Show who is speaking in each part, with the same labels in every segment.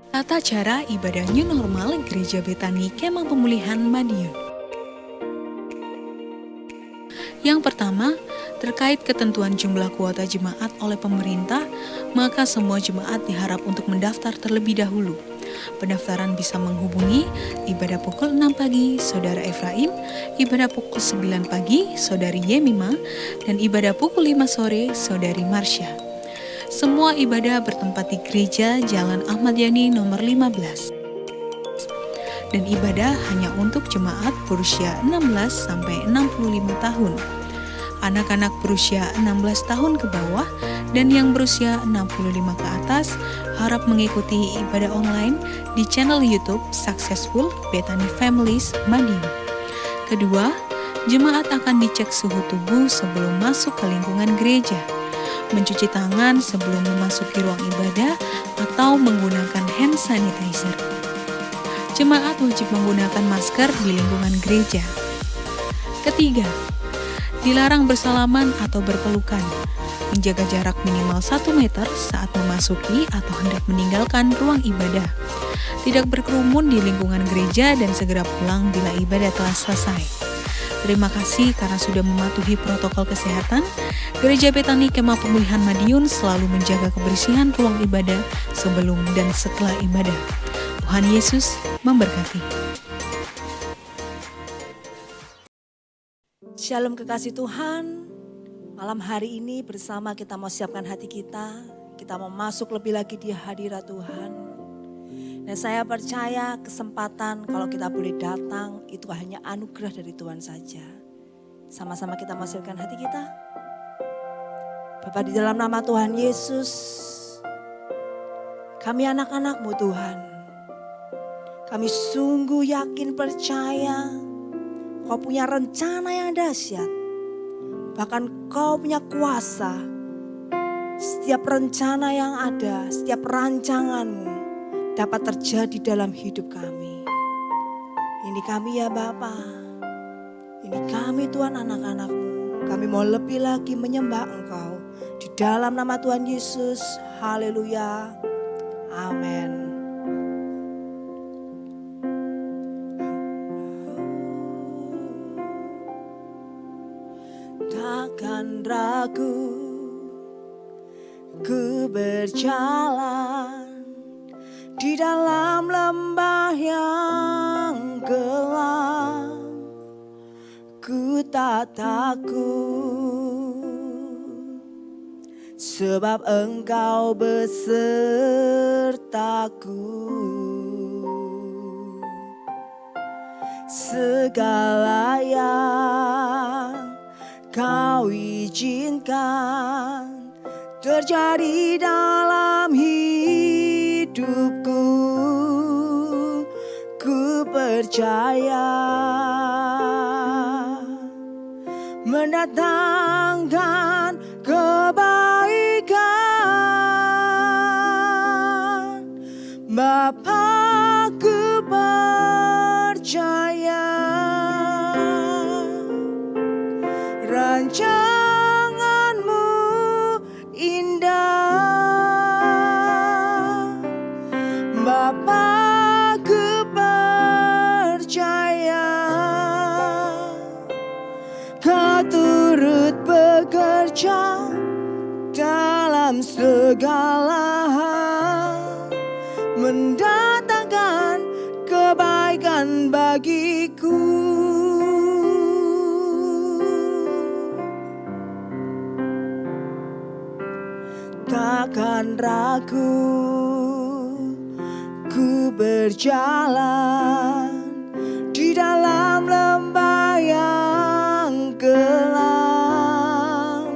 Speaker 1: Tata cara ibadah new normal Gereja Betani Kemah Pemulihan Madiun. Yang pertama, terkait ketentuan jumlah kuota jemaat oleh pemerintah, maka semua jemaat diharap untuk mendaftar terlebih dahulu. Pendaftaran bisa menghubungi ibadah pukul 6 pagi, Saudara Efraim, ibadah pukul 9 pagi, Saudari Yemima, dan ibadah pukul 5 sore, Saudari Marsha. Semua ibadah bertempat di gereja Jalan Ahmad Yani nomor 15. Dan ibadah hanya untuk jemaat berusia 16 sampai 65 tahun. Anak-anak berusia 16 tahun ke bawah dan yang berusia 65 ke atas harap mengikuti ibadah online di channel YouTube Successful Betani Families Madiun. Kedua, jemaat akan dicek suhu tubuh sebelum masuk ke lingkungan gereja, mencuci tangan sebelum memasuki ruang ibadah atau menggunakan hand sanitizer. Jemaat wajib menggunakan masker di lingkungan gereja. Ketiga, dilarang bersalaman atau berpelukan, menjaga jarak minimal 1 meter saat memasuki atau hendak meninggalkan ruang ibadah, tidak berkerumun di lingkungan gereja dan segera pulang bila ibadah telah selesai. Terima kasih karena sudah mematuhi protokol kesehatan. Gereja Betani Kemah Pemulihan Madiun selalu menjaga kebersihan ruang ibadah sebelum dan setelah ibadah. Tuhan Yesus memberkati.
Speaker 2: Shalom kekasih Tuhan, malam hari ini bersama kita mau siapkan hati kita mau masuk lebih lagi di hadirat Tuhan. Dan saya percaya kesempatan kalau kita boleh datang itu hanya anugerah dari Tuhan saja. Sama-sama kita mau siapkan hati kita. Bapa, di dalam nama Tuhan Yesus, kami anak-anak-Mu Tuhan. Kami sungguh yakin percaya Kau punya rencana yang dahsyat. Bahkan Kau punya kuasa. Setiap rencana yang ada, setiap rancangan-Mu dapat terjadi dalam hidup kami. Ini kami ya Bapa. Ini kami Tuhan anak-anak-Mu. Kami mau lebih lagi menyembah Engkau. Di dalam nama Tuhan Yesus. Haleluya. Amin. Takkan ragu ku berjalan di dalam lembah yang gelap. Ku tak takut sebab Engkau besertaku. Segala yang Kau izinkan terjadi dalam hidupku, ku percaya mendatangkan kebaikan. Bapa, ku percaya rancangan-Mu indah. Bapa, ku percaya Kau turut bekerja dalam segala hal, mendatangkan kebaikan bagiku. Takkan ragu ku berjalan di dalam lembah yang gelap.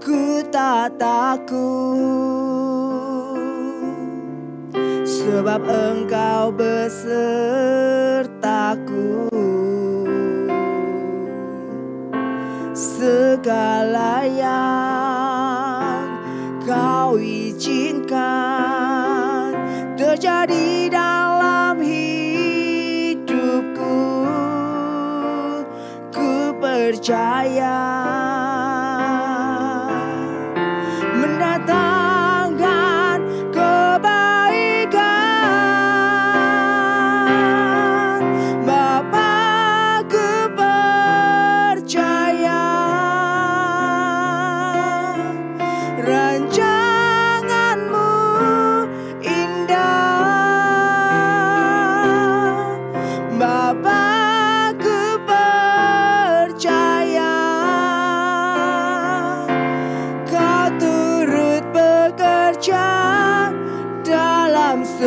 Speaker 2: Ku tak takut sebab Engkau besertaku. Segala yang Kau izinkan terjadi dalam hidupku, ku percaya mendatangkan kebaikan.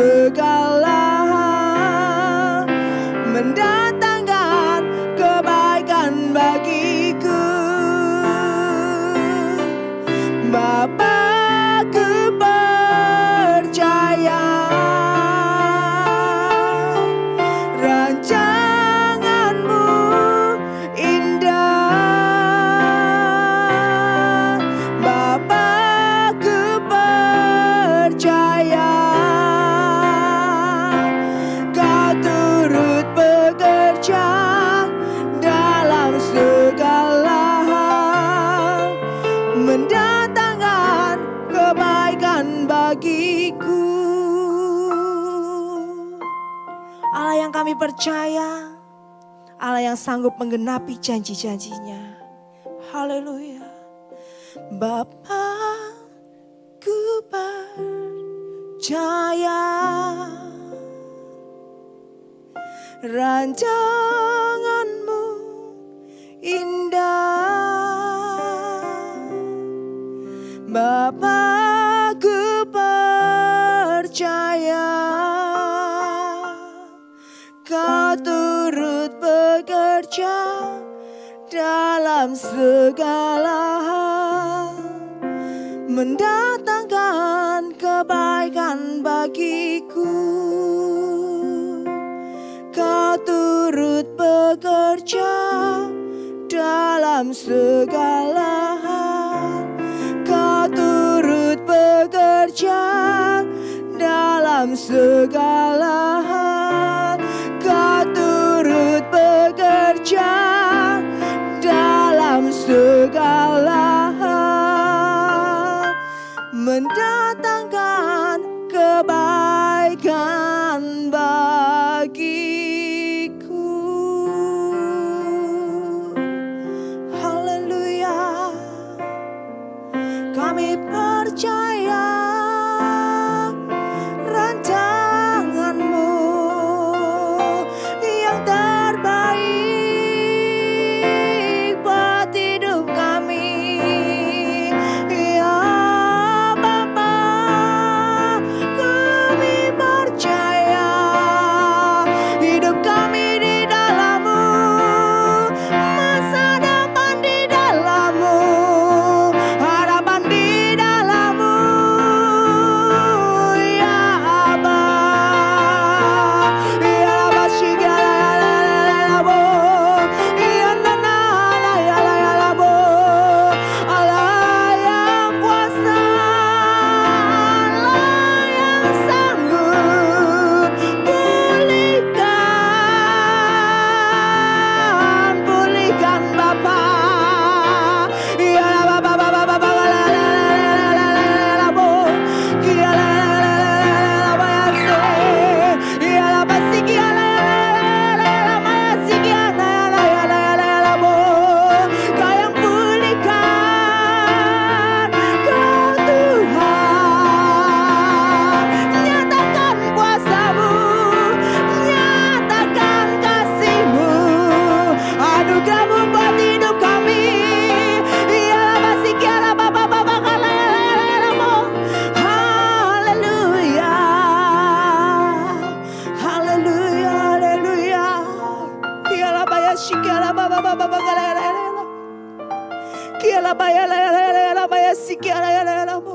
Speaker 2: segala hal, mendatangkan kebaikan bagiku. Bapa, ku percaya rancanganmu indah. Bapa, ku percaya kau turut bekerja dalam segala hal, mendatangkan kebaikan bagiku. Allah yang kami percaya, Allah yang sanggup menggenapi janji-janjinya. Haleluya. Bapa, ku percaya rancanganmu indah. Bapa, ku percaya kau turut bekerja dalam segala hal, mendatangkan kebaikan bagiku. Kau turut bekerja dalam segala hal, kau turut bekerja dalam segala hal, kau turut bekerja dalam segala hal, mendatangkan kebaikan bagiku. Haleluya. Kami percaya rancanganmu yang terbaik buat hidup kami. Ya Bapa, kami percaya hidup kami di dalam-Mu, masa depan di dalam-Mu, harapan di dalam-Mu. Ya Abba, ya Abba, shigalalabo, ya nanala, ya lalabo. Allah yang kuasa, Allah yang sanggup pulihkan Bapa. Ya Bapa, Bapa, Bapa, lalabo, ya lalabo, ya se, ya Bapa, siki, ya lalabo, ya siki, ya lalabo. Kau yang pulihkan, Kau Tuhan, nyatakan kuasa-Mu, nyatakan kasih-Mu, anugerah-Mu buat hidup kami. Ya masih kiala Bapa Bapa kalalamo. Haleluya, haleluya, haleluya. Kiala baya shikiala Bapa Bapa kalalamo. Kiala baya lalala baya sikiala lalamo.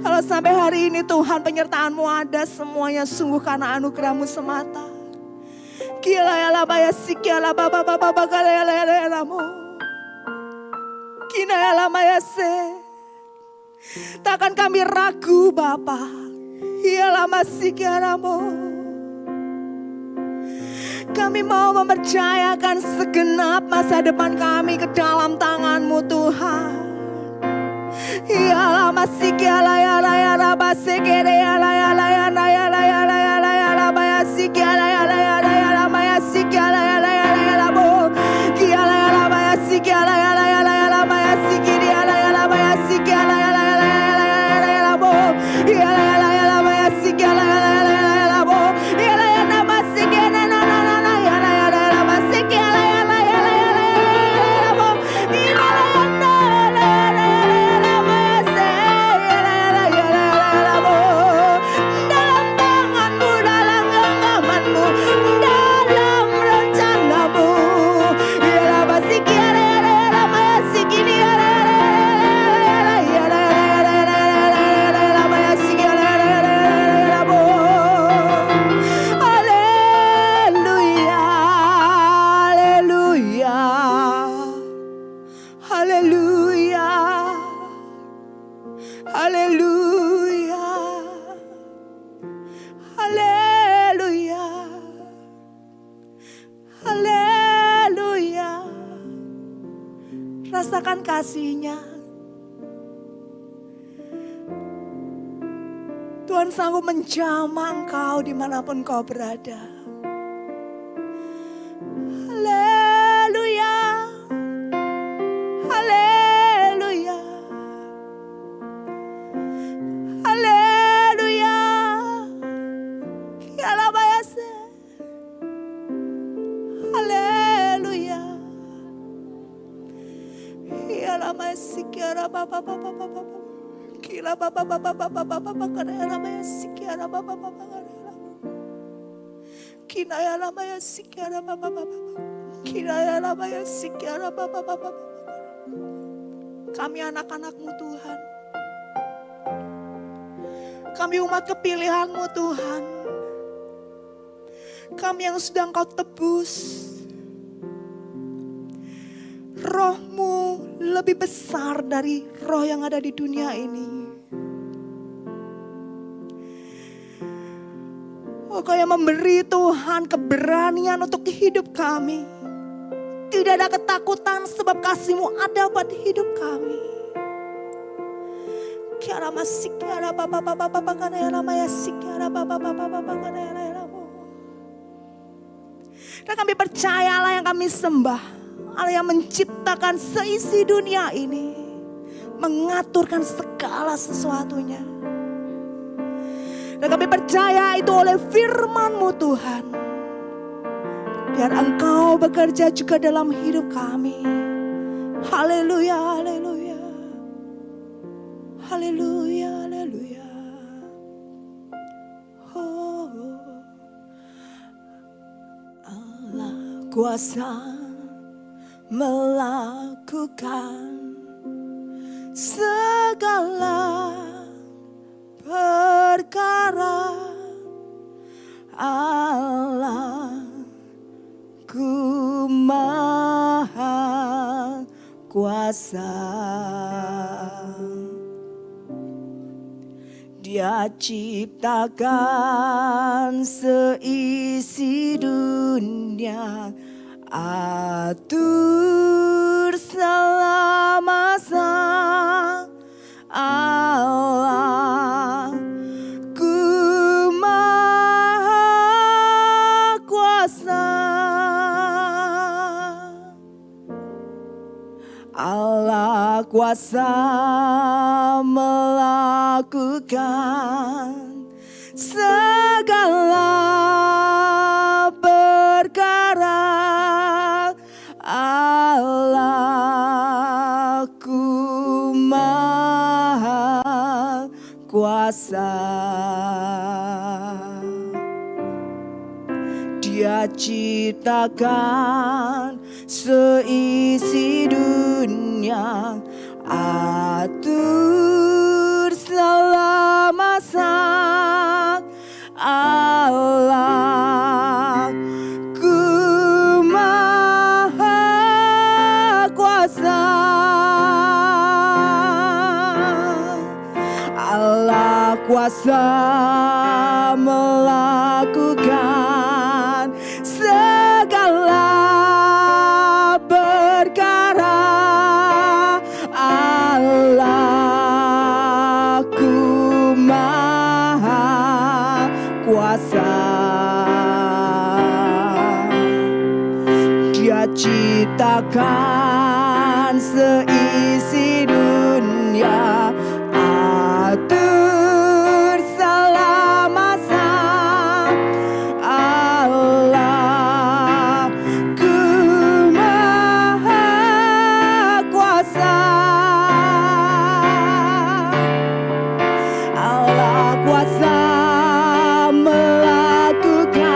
Speaker 2: Kalau sampai hari ini Tuhan penyertaan-Mu ada semuanya sungguh karena anugerah-Mu semata. Kiala yala baya sikiala Bapa Bapa kalalamo. Kina yala maya se. Takkan kami ragu Bapa. Yala masih kialamo. Kami mau mempercayakan segenap masa depan kami ke dalam tangan-Mu Tuhan. Yala masih kiala yala yala base kere yala yala yala yala yala yala yala baya sikiala yala yala yala maya sikiala yala yala yala bo. Kiala yala baya sikiala yala yala yala maya sikiri yala yala baya sikiala yala yala yala yala yala bo. Yala yala yala baya sikiala yala yala yala bo. Yala yala masikena na na na na yala yala yala masikiala yala yala yala yala bo. Yala yala yala yala yala maya se yala yala yala yala bo. Dalam Rasakan kasih-Nya. Tuhan sanggup menjamah engkau dimanapun kau berada. Haleluya, haleluya, haleluya. Kiala bayase, haleluya. Kiala masih kiala bapa. Kila baba karela maya sikiara baba karela. Kinaya la maya sikiara baba. Kinaya la maya sikiara baba. Kami anak-anak-Mu Tuhan. Kami umat kepilihan-Mu Tuhan. Kami yang sudah Engkau tebus. Roh-Mu lebih besar dari roh yang ada di dunia ini. Oh, Kau yang memberi Tuhan keberanian untuk hidup kami. Tidak ada ketakutan sebab kasih-Mu ada buat hidup kami. Kiara masik kiara baba karela maya sikiara baba karela. Dan kami percaya Allah yang kami sembah, Allah yang menciptakan seisi dunia ini, mengaturkan segala sesuatunya. Dan kami percaya itu oleh firman-Mu Tuhan. Biar Engkau bekerja juga dalam hidup kami. Haleluya, haleluya. Haleluya, haleluya. Oh, Allah kuasa melakukan segala perkara. Allah ku maha kuasa. Dia ciptakan seisi dunia, atur segala masa. Allah ku maha kuasa. Allah kuasa melakukan segala perkara. Allah ku maha kuasa. Dia ciptakan seisi dunia, atur segala masa. Allah ku maha kuasa. Allah kuasa melakukan segala perkara. Allah ku maha kuasa. Dia ciptakan seisi dunia, atur segala masa. Allah ku maha kuasa. Allah kuasa melakukan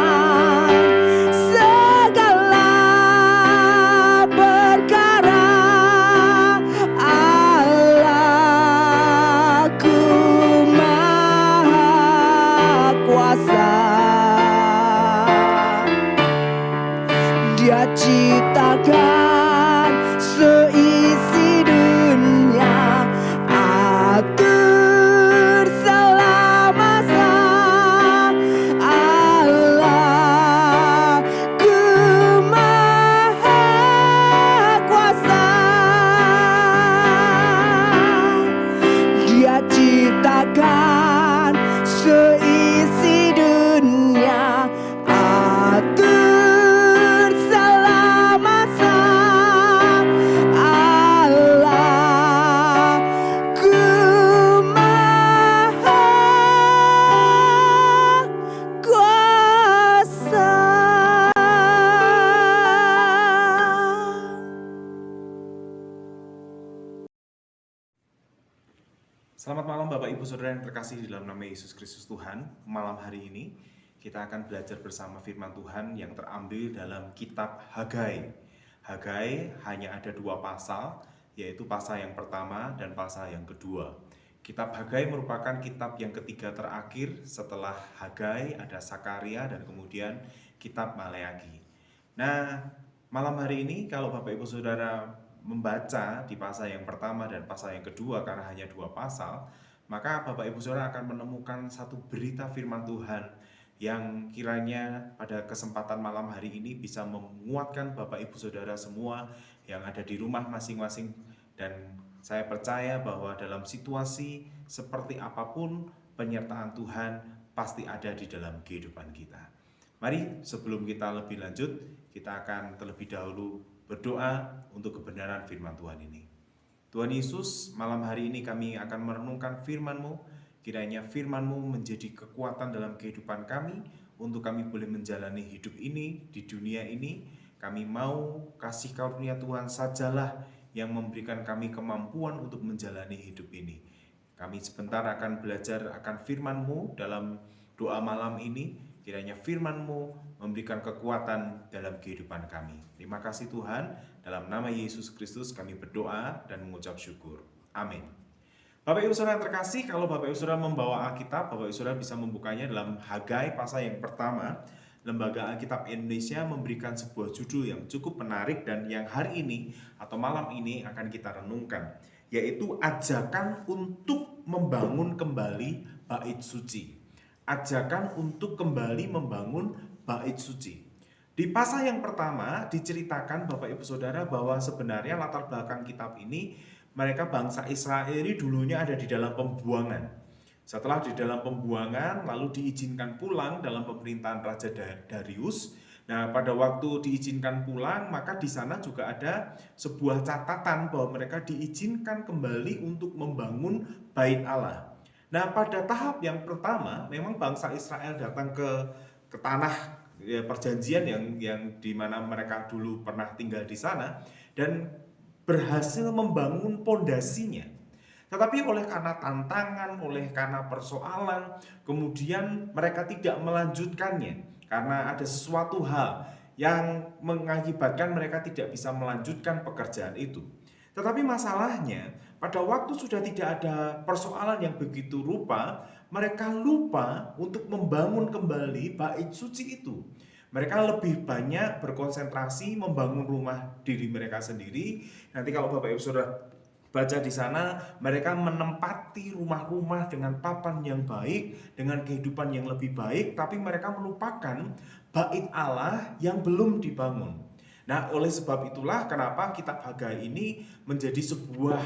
Speaker 2: segala perkara. Allah
Speaker 3: Ibu Saudara yang terkasih di dalam nama Yesus Kristus Tuhan, malam hari ini kita akan belajar bersama firman Tuhan yang terambil dalam kitab Hagai. Hagai hanya ada 2 pasal, yaitu pasal yang pertama dan pasal yang kedua. Kitab Hagai merupakan kitab yang ketiga terakhir setelah Hagai, ada Sakaria dan kemudian kitab Maleaki. Nah, malam hari ini kalau Bapak Ibu Saudara membaca di pasal yang pertama dan pasal yang kedua karena hanya 2 pasal, maka Bapak Ibu Saudara akan menemukan satu berita firman Tuhan yang kiranya pada kesempatan malam hari ini bisa menguatkan Bapak Ibu Saudara semua yang ada di rumah masing-masing. Dan saya percaya bahwa dalam situasi seperti apapun penyertaan Tuhan pasti ada di dalam kehidupan kita. Mari sebelum kita lebih lanjut, kita akan terlebih dahulu berdoa untuk kebenaran firman Tuhan ini. Tuhan Yesus, malam hari ini kami akan merenungkan firman-Mu. Kiranya firman-Mu menjadi kekuatan dalam kehidupan kami untuk kami boleh menjalani hidup ini di dunia ini. Kami mau kasih karunia Tuhan sajalah yang memberikan kami kemampuan untuk menjalani hidup ini. Kami sebentar akan belajar akan firman-Mu dalam doa malam ini. Kiranya firman-Mu memberikan kekuatan dalam kehidupan kami. Terima kasih Tuhan, dalam nama Yesus Kristus kami berdoa dan mengucap syukur. Amin. Bapak Ibu Saudara yang terkasih, kalau Bapak Ibu Saudara membawa Alkitab, Bapak Ibu Saudara bisa membukanya dalam Hagai pasal yang pertama. Lembaga Alkitab Indonesia memberikan sebuah judul yang cukup menarik dan yang hari ini atau malam ini akan kita renungkan, yaitu ajakan untuk membangun kembali bait suci. Ajakan untuk kembali membangun bait suci. Di pasal yang pertama diceritakan Bapak Ibu Saudara bahwa sebenarnya latar belakang kitab ini mereka bangsa Israel ini dulunya ada di dalam pembuangan. Setelah di dalam pembuangan lalu diizinkan pulang dalam pemerintahan Raja Darius. Nah, pada waktu diizinkan pulang maka di sana juga ada sebuah catatan bahwa mereka diizinkan kembali untuk membangun bait Allah. Nah, pada tahap yang pertama memang bangsa Israel datang ke tanah perjanjian yang di mana mereka dulu pernah tinggal di sana dan berhasil membangun pondasinya. Tetapi oleh karena tantangan, oleh karena persoalan, kemudian mereka tidak melanjutkannya karena ada sesuatu hal yang mengakibatkan mereka tidak bisa melanjutkan pekerjaan itu. Tetapi masalahnya, pada waktu sudah tidak ada persoalan yang begitu rupa, mereka lupa untuk membangun kembali bait suci itu. Mereka lebih banyak berkonsentrasi membangun rumah diri mereka sendiri. Nanti kalau Bapak Ibu Saudara baca di sana, mereka menempati rumah-rumah dengan papan yang baik, dengan kehidupan yang lebih baik, tapi mereka melupakan bait Allah yang belum dibangun. Nah, oleh sebab itulah kenapa kitab Hagai ini menjadi sebuah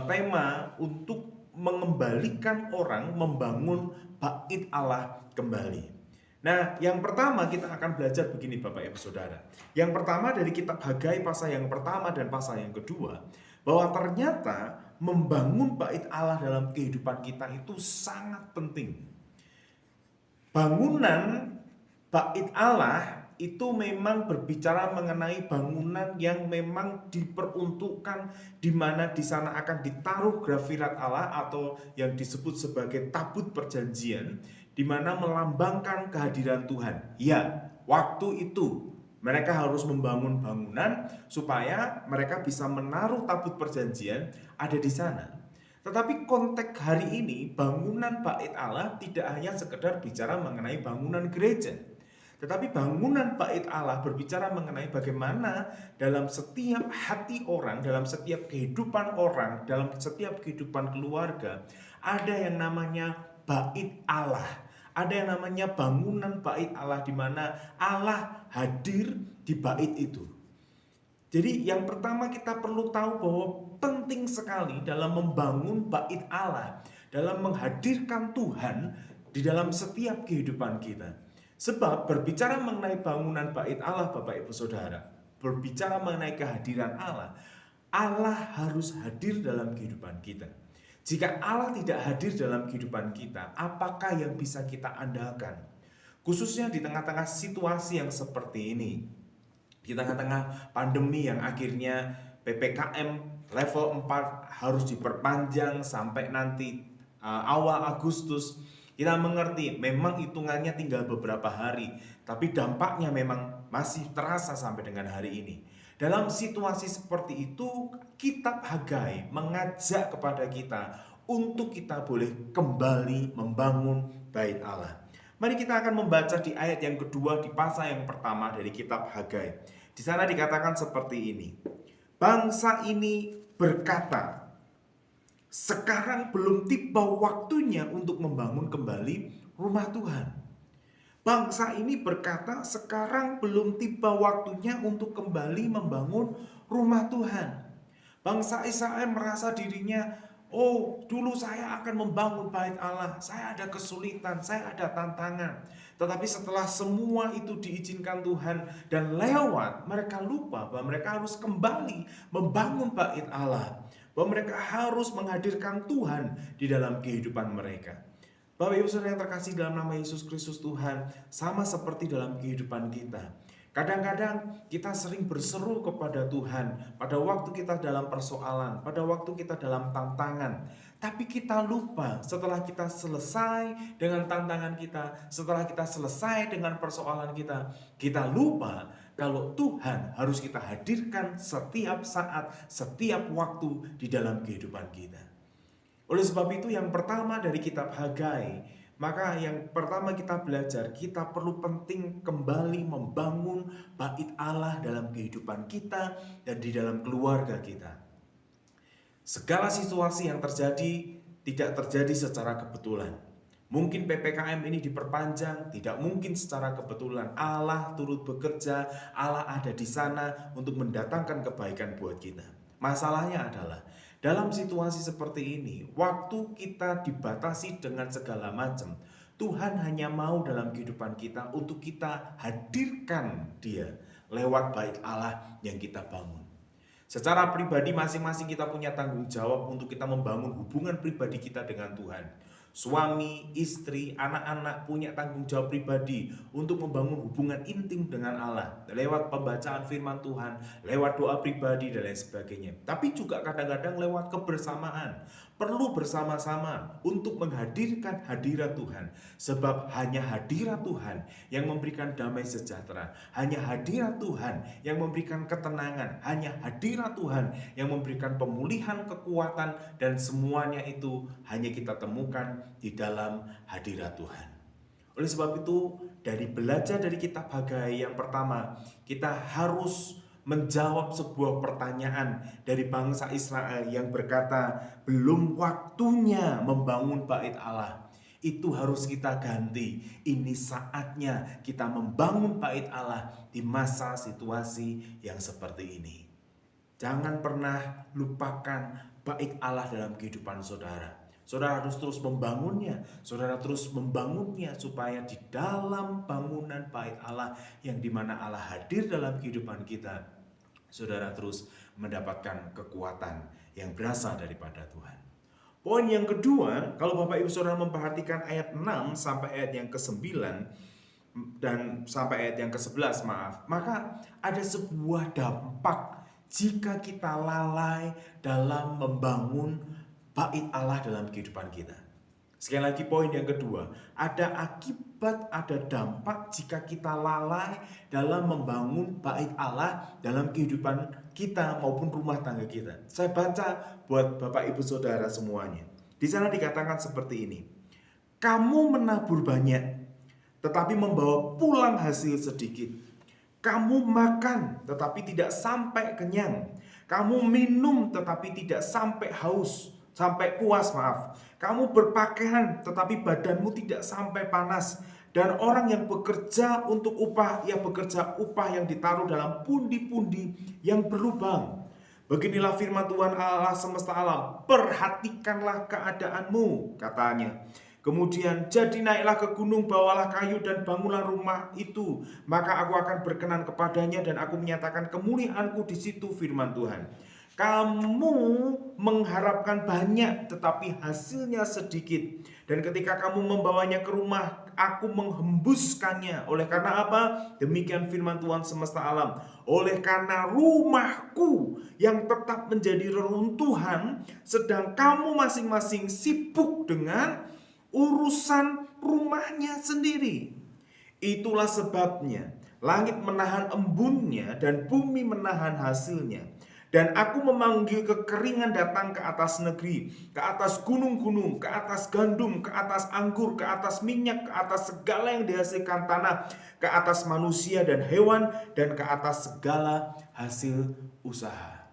Speaker 3: tema untuk mengembalikan orang membangun bait Allah kembali. Nah, yang pertama kita akan belajar begini Bapak Ibu Saudara. Yang pertama dari kitab Hagai pasal yang pertama dan pasal yang kedua, bahwa ternyata membangun bait Allah dalam kehidupan kita itu sangat penting. Bangunan bait Allah itu memang berbicara mengenai bangunan yang memang diperuntukkan di mana di sana akan ditaruh grafirat Allah atau yang disebut sebagai tabut perjanjian di mana melambangkan kehadiran Tuhan. Ya, waktu itu mereka harus membangun bangunan supaya mereka bisa menaruh tabut perjanjian ada di sana. Tetapi konteks hari ini bangunan bait Allah tidak hanya sekedar bicara mengenai bangunan gereja. Tetapi bangunan bait Allah berbicara mengenai bagaimana dalam setiap hati orang, dalam setiap kehidupan orang, dalam setiap kehidupan keluarga, ada yang namanya bait Allah. Ada yang namanya bangunan bait Allah di mana Allah hadir di bait itu. Jadi yang pertama kita perlu tahu bahwa penting sekali dalam membangun bait Allah, dalam menghadirkan Tuhan di dalam setiap kehidupan kita. Sebab berbicara mengenai bangunan bait Allah Bapak Ibu Saudara, berbicara mengenai kehadiran Allah, Allah harus hadir dalam kehidupan kita. Jika Allah tidak hadir dalam kehidupan kita, apakah yang bisa kita andalkan? Khususnya di tengah-tengah situasi yang seperti ini. Di tengah-tengah pandemi yang akhirnya PPKM level 4 harus diperpanjang sampai nanti awal Agustus, kita mengerti memang hitungannya tinggal beberapa hari, tapi dampaknya memang masih terasa sampai dengan hari ini. Dalam situasi seperti itu, kitab Hagai mengajak kepada kita untuk kita boleh kembali membangun bait Allah. Mari kita akan membaca di ayat yang kedua di pasal yang pertama dari kitab Hagai. Di sana dikatakan seperti ini. Bangsa ini berkata, sekarang belum tiba waktunya untuk membangun kembali rumah Tuhan. Bangsa ini berkata, sekarang belum tiba waktunya untuk kembali membangun rumah Tuhan. Bangsa Israel merasa dirinya, oh dulu saya akan membangun bait Allah, saya ada kesulitan, saya ada tantangan. Tetapi setelah semua itu diizinkan Tuhan dan lewat, mereka lupa bahwa mereka harus kembali membangun bait Allah. Bahwa mereka harus menghadirkan Tuhan di dalam kehidupan mereka. Bapak Ibu Saudara yang terkasih dalam nama Yesus Kristus Tuhan, sama seperti dalam kehidupan kita. Kadang-kadang kita sering berseru kepada Tuhan pada waktu kita dalam persoalan, pada waktu kita dalam tantangan. Tapi kita lupa setelah kita selesai dengan tantangan kita, setelah kita selesai dengan persoalan kita lupa kalau Tuhan harus kita hadirkan setiap saat, setiap waktu di dalam kehidupan kita. Oleh sebab itu yang pertama dari kitab Hagai, maka yang pertama kita belajar, kita perlu penting kembali membangun bait Allah dalam kehidupan kita dan di dalam keluarga kita. Segala situasi yang terjadi tidak terjadi secara kebetulan. Mungkin PPKM ini diperpanjang, tidak mungkin secara kebetulan. Allah turut bekerja, Allah ada di sana untuk mendatangkan kebaikan buat kita. Masalahnya adalah dalam situasi seperti ini, waktu kita dibatasi dengan segala macam, Tuhan hanya mau dalam kehidupan kita untuk kita hadirkan Dia lewat bait Allah yang kita bangun. Secara pribadi masing-masing kita punya tanggung jawab untuk kita membangun hubungan pribadi kita dengan Tuhan. Suami, istri, anak-anak punya tanggung jawab pribadi untuk membangun hubungan intim dengan Allah lewat pembacaan firman Tuhan, lewat doa pribadi dan lain sebagainya. Tapi juga kadang-kadang lewat kebersamaan. Perlu bersama-sama untuk menghadirkan hadirat Tuhan. Sebab hanya hadirat Tuhan yang memberikan damai sejahtera. Hanya hadirat Tuhan yang memberikan ketenangan. Hanya hadirat Tuhan yang memberikan pemulihan kekuatan. Dan semuanya itu hanya kita temukan di dalam hadirat Tuhan. Oleh sebab itu, dari belajar dari kitab Hagai yang pertama, kita harus menjawab sebuah pertanyaan dari bangsa Israel yang berkata, belum waktunya membangun bait Allah. Itu harus kita ganti. Ini saatnya kita membangun bait Allah di masa situasi yang seperti ini. Jangan pernah lupakan bait Allah dalam kehidupan saudara. Saudara harus terus membangunnya. Saudara terus membangunnya supaya di dalam bangunan bait Allah yang dimana Allah hadir dalam kehidupan kita, saudara terus mendapatkan kekuatan yang berasal daripada Tuhan. Poin yang kedua, kalau Bapak Ibu Saudara memperhatikan ayat 6 sampai ayat yang ke-9 dan sampai ayat yang ke-11, maka ada sebuah dampak jika kita lalai dalam membangun bait Allah dalam kehidupan kita. Sekali lagi poin yang kedua, ada akibat, ada dampak jika kita lalai dalam membangun bait Allah dalam kehidupan kita maupun rumah tangga kita. Saya baca buat Bapak Ibu Saudara semuanya. Di sana dikatakan seperti ini. Kamu menabur banyak, tetapi membawa pulang hasil sedikit. Kamu makan, tetapi tidak sampai kenyang. Kamu minum, tetapi tidak sampai haus. Sampai puas, Kamu berpakaian tetapi badanmu tidak sampai panas. Dan orang yang bekerja untuk upah, ia bekerja upah yang ditaruh dalam pundi-pundi yang berlubang. Beginilah firman Tuhan Allah semesta alam. Perhatikanlah keadaanmu, katanya. Kemudian jadi naiklah ke gunung, bawalah kayu dan bangunlah rumah itu. Maka aku akan berkenan kepadanya dan aku menyatakan kemuliaanku di situ, firman Tuhan. Kamu mengharapkan banyak tetapi hasilnya sedikit. Dan ketika kamu membawanya ke rumah, aku menghembuskannya. Oleh karena apa? Demikian firman Tuhan semesta alam. Oleh karena rumahku yang tetap menjadi reruntuhan, sedang kamu masing-masing sibuk dengan urusan rumahnya sendiri. Itulah sebabnya langit menahan embunnya dan bumi menahan hasilnya. Dan aku memanggil kekeringan datang ke atas negeri, ke atas gunung-gunung, ke atas gandum, ke atas anggur, ke atas minyak, ke atas segala yang dihasilkan tanah, ke atas manusia dan hewan, dan ke atas segala hasil usaha.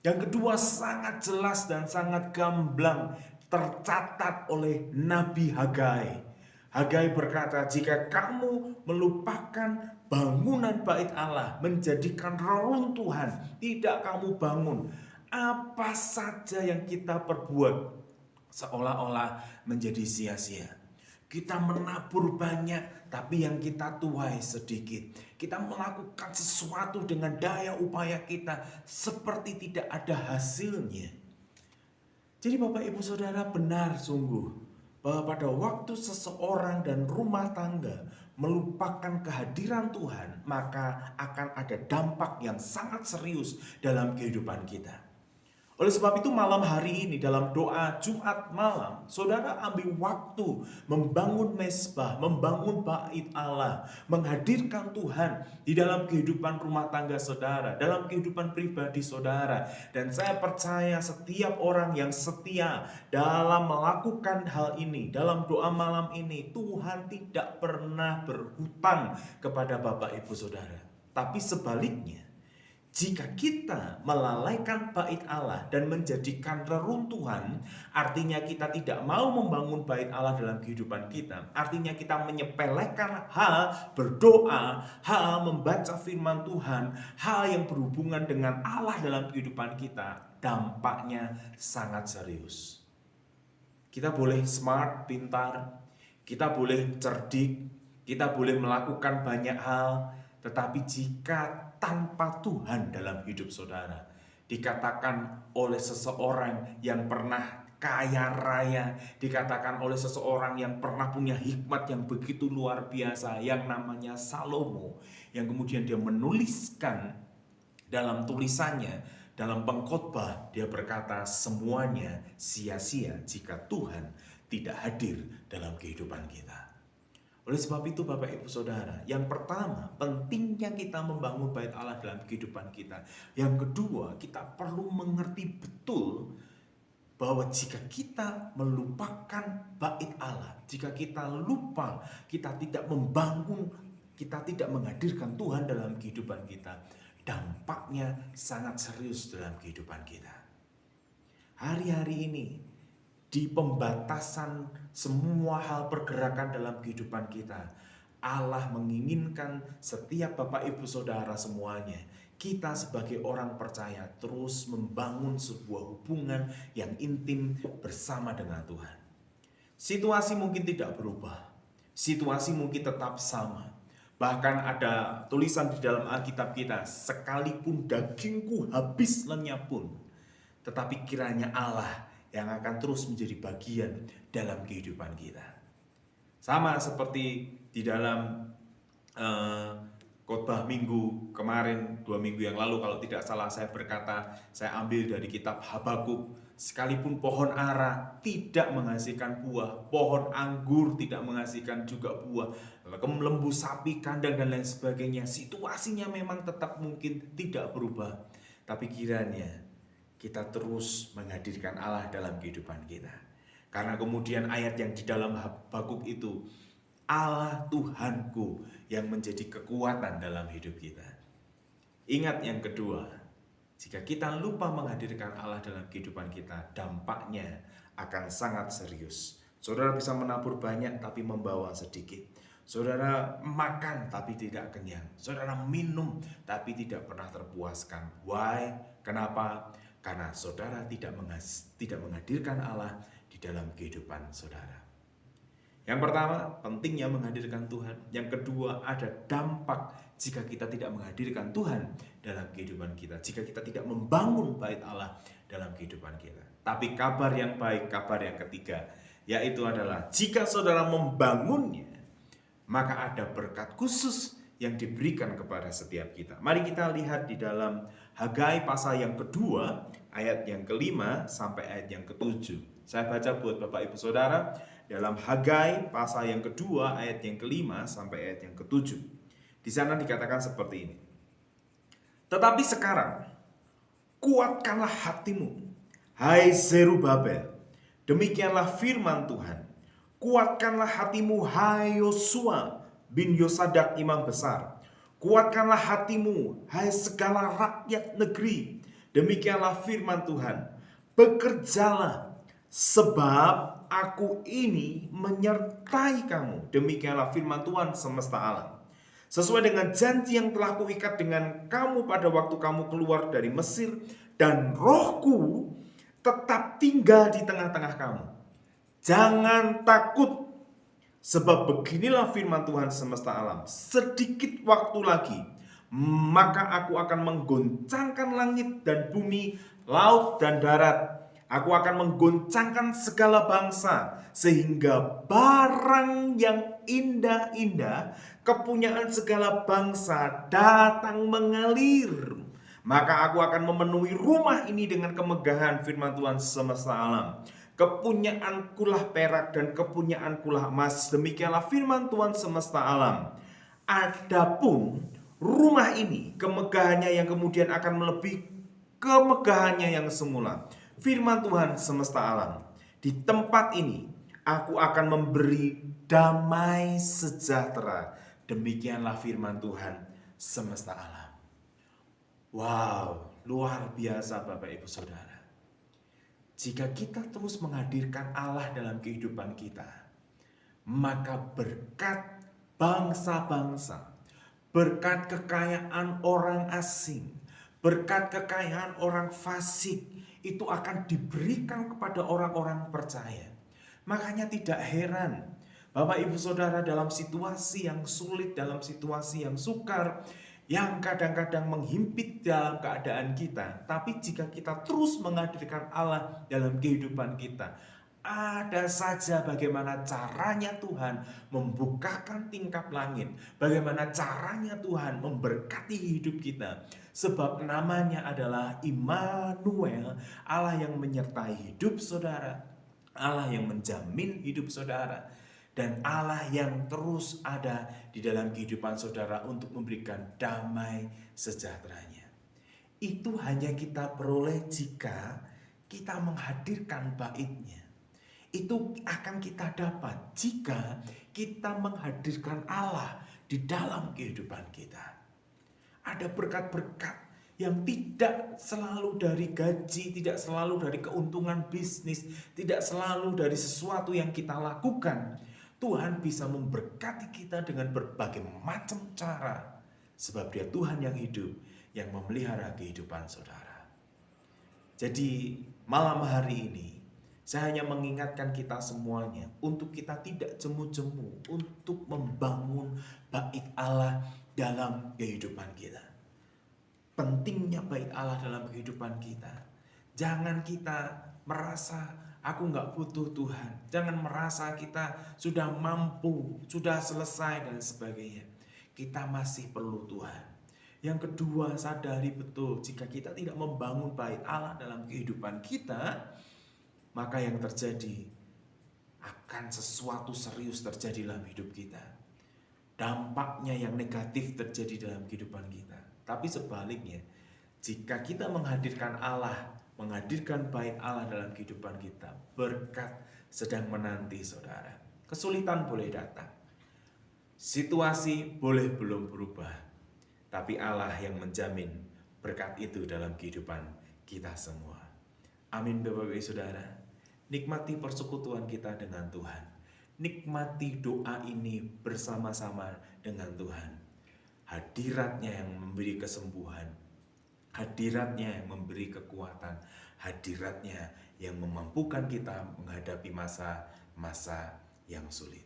Speaker 3: Yang kedua sangat jelas dan sangat gamblang tercatat oleh Nabi Hagai. Hagai berkata, jika kamu melupakan bangunan bait Allah, menjadikan reruntuhan, tidak kamu bangun, apa saja yang kita perbuat seolah-olah menjadi sia-sia. Kita menabur banyak, tapi yang kita tuai sedikit. Kita melakukan sesuatu dengan daya upaya kita, seperti tidak ada hasilnya. Jadi Bapak Ibu Saudara, benar sungguh bahwa pada waktu seseorang dan rumah tangga melupakan kehadiran Tuhan, maka akan ada dampak yang sangat serius dalam kehidupan kita. Oleh sebab itu malam hari ini dalam doa Jumat malam, saudara ambil waktu membangun mezbah, membangun bait Allah, menghadirkan Tuhan di dalam kehidupan rumah tangga saudara, dalam kehidupan pribadi saudara. Dan saya percaya setiap orang yang setia dalam melakukan hal ini, dalam doa malam ini, Tuhan tidak pernah berhutang kepada Bapak Ibu Saudara. Tapi sebaliknya, jika kita melalaikan bait Allah dan menjadikan reruntuhan, artinya kita tidak mau membangun bait Allah dalam kehidupan kita. Artinya kita menyepelekan hal berdoa, hal membaca firman Tuhan, hal yang berhubungan dengan Allah dalam kehidupan kita. Dampaknya sangat serius. Kita boleh smart, pintar, kita boleh cerdik, kita boleh melakukan banyak hal, tetapi jika tanpa Tuhan dalam hidup saudara, dikatakan oleh seseorang yang pernah kaya raya, dikatakan oleh seseorang yang pernah punya hikmat yang begitu luar biasa, yang namanya Salomo, yang kemudian dia menuliskan dalam tulisannya, dalam pengkhotbah, dia berkata semuanya sia-sia jika Tuhan tidak hadir dalam kehidupan kita. Oleh sebab itu Bapak Ibu Saudara, yang pertama pentingnya kita membangun bait Allah dalam kehidupan kita. Yang kedua, kita perlu mengerti betul bahwa jika kita melupakan bait Allah, jika kita lupa, kita tidak membangun, kita tidak menghadirkan Tuhan dalam kehidupan kita, dampaknya sangat serius dalam kehidupan kita. Hari-hari ini, di pembatasan semua hal pergerakan dalam kehidupan kita, Allah menginginkan setiap Bapak Ibu Saudara semuanya, kita sebagai orang percaya terus membangun sebuah hubungan yang intim bersama dengan Tuhan. Situasi mungkin tidak berubah, situasi mungkin tetap sama. Bahkan ada tulisan di dalam Alkitab kita, sekalipun dagingku habis lenyap pun, tetapi kiranya Allah yang akan terus menjadi bagian dalam kehidupan kita. Sama seperti di dalam khotbah minggu kemarin, 2 minggu yang lalu kalau tidak salah saya berkata, saya ambil dari kitab Habakuk, sekalipun pohon ara tidak menghasilkan buah, pohon anggur tidak menghasilkan juga buah, lembu sapi kandang dan lain sebagainya, situasinya memang tetap mungkin tidak berubah, tapi kiranya kita terus menghadirkan Allah dalam kehidupan kita. Karena kemudian ayat yang di dalam Habakuk itu, Allah Tuhanku yang menjadi kekuatan dalam hidup kita. Ingat yang kedua, jika kita lupa menghadirkan Allah dalam kehidupan kita, dampaknya akan sangat serius. Saudara bisa menabur banyak tapi membawa sedikit. Saudara makan tapi tidak kenyang. Saudara minum tapi tidak pernah terpuaskan. Why? Kenapa? Karena saudara tidak menghadirkan Allah di dalam kehidupan saudara. Yang pertama, pentingnya menghadirkan Tuhan. Yang kedua, ada dampak jika kita tidak menghadirkan Tuhan dalam kehidupan kita. Jika kita tidak membangun bait Allah dalam kehidupan kita. Tapi kabar yang baik, kabar yang ketiga, yaitu adalah jika saudara membangunnya, maka ada berkat khusus yang diberikan kepada setiap kita. Mari kita lihat di dalam Hagai pasal yang kedua, ayat yang kelima sampai ayat yang ketujuh. Saya baca buat Bapak Ibu Saudara dalam Hagai pasal yang kedua, ayat yang kelima sampai ayat yang ketujuh. Di sana dikatakan seperti ini. Tetapi sekarang, kuatkanlah hatimu, hai Zerubabel. Demikianlah firman Tuhan. Kuatkanlah hatimu, hai Yosua bin Yosadak imam besar. Kuatkanlah hatimu, hai segala rakyat negeri. Demikianlah firman Tuhan. Bekerjalah, sebab aku ini menyertai kamu. Demikianlah firman Tuhan semesta alam. Sesuai dengan janji yang telah kuikat dengan kamu pada waktu kamu keluar dari Mesir. Dan rohku tetap tinggal di tengah-tengah kamu. Jangan takut, sebab beginilah firman Tuhan semesta alam. Sedikit waktu lagi, maka aku akan menggoncangkan langit dan bumi, laut dan darat. Aku akan menggoncangkan segala bangsa, sehingga barang yang indah-indah, kepunyaan segala bangsa datang mengalir. Maka aku akan memenuhi rumah ini dengan kemegahan firman Tuhan semesta alam. Kepunyaankulah perak dan kepunyaankulah emas. Demikianlah firman Tuhan semesta alam. Adapun rumah ini, kemegahannya yang kemudian akan melebihi kemegahannya yang semula. Firman Tuhan semesta alam. Di tempat ini aku akan memberi damai sejahtera. Demikianlah firman Tuhan semesta alam. Wow, luar biasa Bapak Ibu Saudara. Jika kita terus menghadirkan Allah dalam kehidupan kita, maka berkat bangsa-bangsa, berkat kekayaan orang asing, berkat kekayaan orang fasik, itu akan diberikan kepada orang-orang percaya. Makanya tidak heran Bapak Ibu Saudara dalam situasi yang sulit, dalam situasi yang sukar, yang kadang-kadang menghimpit dalam keadaan kita. Tapi jika kita terus menghadirkan Allah dalam kehidupan kita, ada saja bagaimana caranya Tuhan membukakan tingkap langit, bagaimana caranya Tuhan memberkati hidup kita. Sebab namanya adalah Immanuel, Allah yang menyertai hidup saudara, Allah yang menjamin hidup saudara, dan Allah yang terus ada di dalam kehidupan saudara untuk memberikan damai sejahteranya. Itu hanya kita peroleh jika kita menghadirkan bait-Nya. Itu akan kita dapat jika kita menghadirkan Allah di dalam kehidupan kita. Ada berkat-berkat yang tidak selalu dari gaji, tidak selalu dari keuntungan bisnis, tidak selalu dari sesuatu yang kita lakukan. Tuhan bisa memberkati kita dengan berbagai macam cara. Sebab Dia Tuhan yang hidup, yang memelihara kehidupan saudara. Jadi malam hari ini, saya hanya mengingatkan kita semuanya untuk kita tidak jemu-jemu untuk membangun bait Allah dalam kehidupan kita. Pentingnya bait Allah dalam kehidupan kita. Jangan kita merasa aku nggak butuh Tuhan. Jangan merasa kita sudah mampu, sudah selesai dan sebagainya. Kita masih perlu Tuhan. Yang kedua, sadari betul jika kita tidak membangun bait Allah dalam kehidupan kita, maka yang terjadi akan sesuatu serius terjadi dalam hidup kita. Dampaknya yang negatif terjadi dalam kehidupan kita. Tapi sebaliknya, jika kita menghadirkan Allah, menghadirkan bait Allah dalam kehidupan kita, berkat sedang menanti saudara. Kesulitan boleh datang, situasi boleh belum berubah, tapi Allah yang menjamin berkat itu dalam kehidupan kita semua. Amin Bapak Ibu Saudara. Nikmati persekutuan kita dengan Tuhan. Nikmati doa ini bersama-sama dengan Tuhan. Hadiratnya yang memberi kesembuhan, hadiratnya yang memberi kekuatan, hadiratnya yang memampukan kita menghadapi masa-masa yang sulit.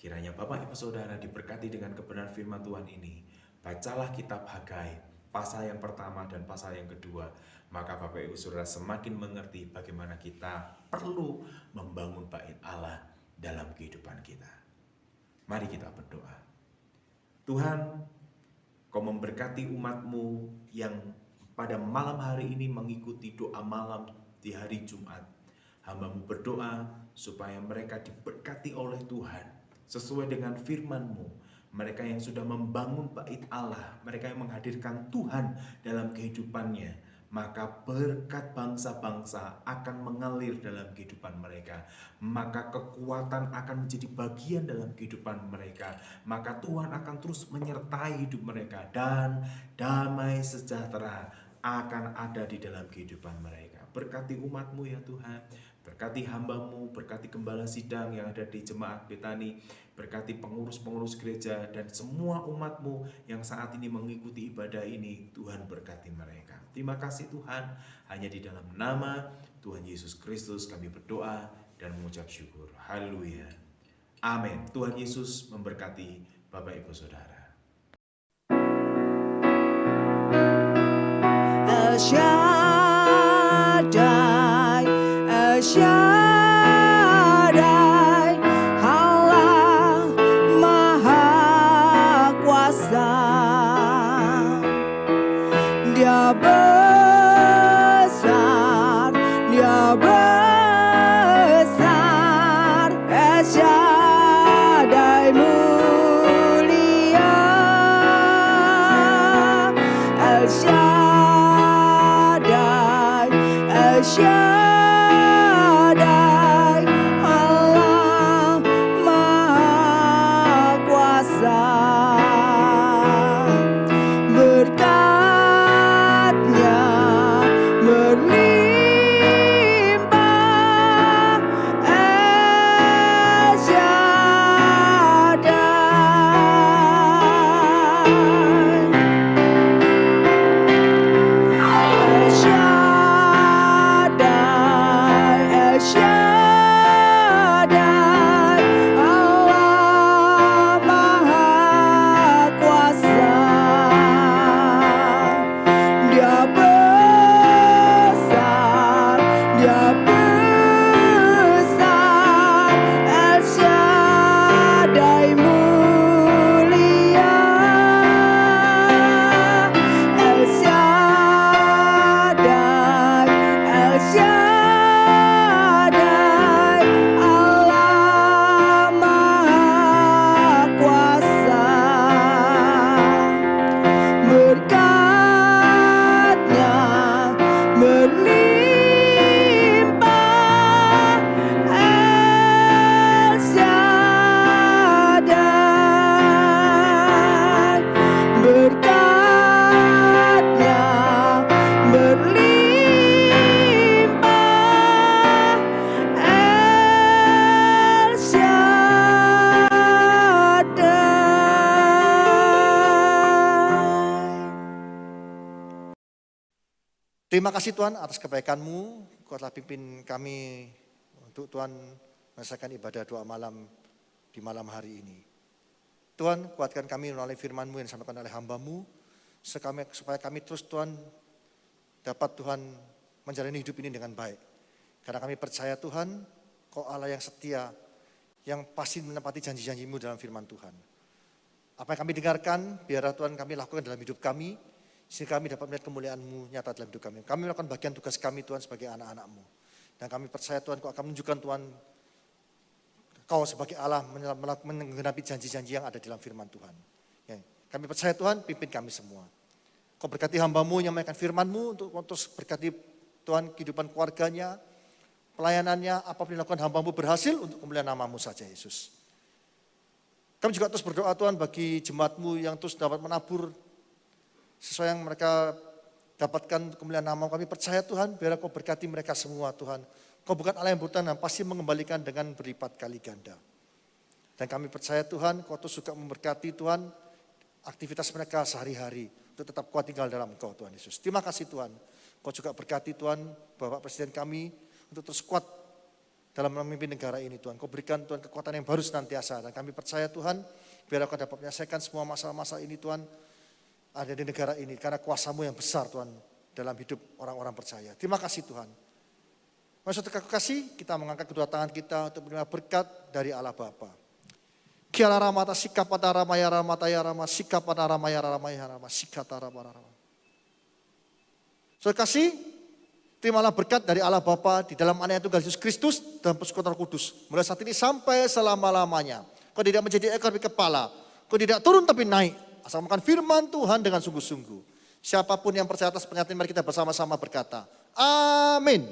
Speaker 3: Kiranya Bapak Ibu Saudara diberkati dengan kebenaran firman Tuhan ini. Bacalah kitab Hagai, pasal yang pertama dan pasal yang kedua. Maka Bapak Ibu Saudara semakin mengerti bagaimana kita perlu membangun bait Allah dalam kehidupan kita. Mari kita berdoa. Tuhan, Kau memberkati umat-Mu yang pada malam hari ini mengikuti doa malam di hari Jumat. Hamba-Mu berdoa supaya mereka diberkati oleh Tuhan sesuai dengan firman-Mu. Mereka yang sudah membangun bait Allah, mereka yang menghadirkan Tuhan dalam kehidupannya, maka berkat bangsa-bangsa akan mengalir dalam kehidupan mereka. Maka kekuatan akan menjadi bagian dalam kehidupan mereka. Maka Tuhan akan terus menyertai hidup mereka dan damai sejahtera akan ada di dalam kehidupan mereka. Berkati umat-Mu ya Tuhan, berkati hamba-Mu, berkati gembala sidang yang ada di Jemaat Betani, berkati pengurus-pengurus gereja dan semua umat-Mu yang saat ini mengikuti ibadah ini. Tuhan berkati mereka. Terima kasih Tuhan, hanya di dalam nama Tuhan Yesus Kristus kami berdoa dan mengucap syukur. Haleluya. Amin. Tuhan Yesus memberkati Bapak Ibu Saudara.
Speaker 2: El Shaddai, El Shaddai, Allah Maha Kuasa. Dia besar, Dia besar, El Shaddai mulia, El Shaddai, El Shaddai, Allah Maha Kuasa. Berkatnya berlimpah, El Shaddai, El Shaddai, El Shaddai, Allah Maha Kuasa. Dia besar, Dia besar, El Shaddai mulia, El Shaddai, El Shaddai, Allah Maha Kuasa. Berkatnya berlimpah, El Shaddai. Berkatnya berlimpah, El Shaddai.
Speaker 4: Terima kasih Tuhan atas kebaikan-Mu. Kau telah pimpin kami untuk Tuhan menyelesaikan ibadah doa malam di malam hari ini. Tuhan, kuatkan kami melalui firman-Mu yang disampaikan oleh hamba-Mu, supaya kami terus Tuhan dapat Tuhan menjalani hidup ini dengan baik. Karena kami percaya Tuhan, Kau Allah yang setia, yang pasti menepati janji-janji-Mu dalam firman Tuhan. Apa yang kami dengarkan, biarlah Tuhan kami lakukan dalam hidup kami, sehingga kami dapat melihat kemuliaan-Mu nyata dalam hidup kami. Kami melakukan bagian tugas kami Tuhan sebagai anak-anak-Mu. Dan kami percaya Tuhan Kau akan menunjukkan Tuhan, Kau sebagai Allah menggenapi janji-janji yang ada dalam firman Tuhan. Ya, kami percaya Tuhan, pimpin kami semua. Kau berkati hamba-Mu yang menyampaikan firman-Mu untuk terus berkati Tuhan kehidupan keluarganya, pelayanannya, apapun yang dilakukan hamba-Mu berhasil untuk kemuliaan nama-Mu saja Yesus. Kami juga terus berdoa Tuhan bagi jemaat-Mu yang terus dapat menabur sesuai yang mereka dapatkan kemuliaan nama. Kami percaya Tuhan, biar Kau berkati mereka semua Tuhan. Kau bukan Allah yang berhutang dan pasti mengembalikan dengan berlipat kali ganda. Dan kami percaya Tuhan, Kau terus juga memberkati Tuhan aktivitas mereka sehari-hari untuk tetap kuat tinggal dalam Engkau Tuhan Yesus. Terima kasih Tuhan. Kau juga berkati Tuhan Bapak Presiden kami untuk terus kuat dalam memimpin negara ini Tuhan. Kau berikan Tuhan kekuatan yang baru senantiasa. Dan kami percaya Tuhan, biar Kau dapat menyelesaikan semua masalah-masalah ini Tuhan, ada di negara ini. Karena kuasa-Mu yang besar Tuhan, dalam hidup orang-orang percaya. Terima kasih Tuhan. Maksud kasih, kita mengangkat kedua tangan kita untuk menerima berkat dari Allah Bapa. Kiala ramata sikapada ramaya ramata ya rama sikapada ramaya ramaya rama sikata rama rama. Saudara kasih, terimalah berkat dari Allah Bapa di dalam Anak Tunggal Yesus Kristus dan Persekutuan Kudus. Mulai saat ini sampai selama-lamanya. Kau tidak menjadi ekor tapi kepala. Kau tidak turun tapi naik. Asal makan firman Tuhan dengan sungguh-sungguh. Siapapun yang percaya atas pernyataan, mari kita bersama-sama berkata, amin.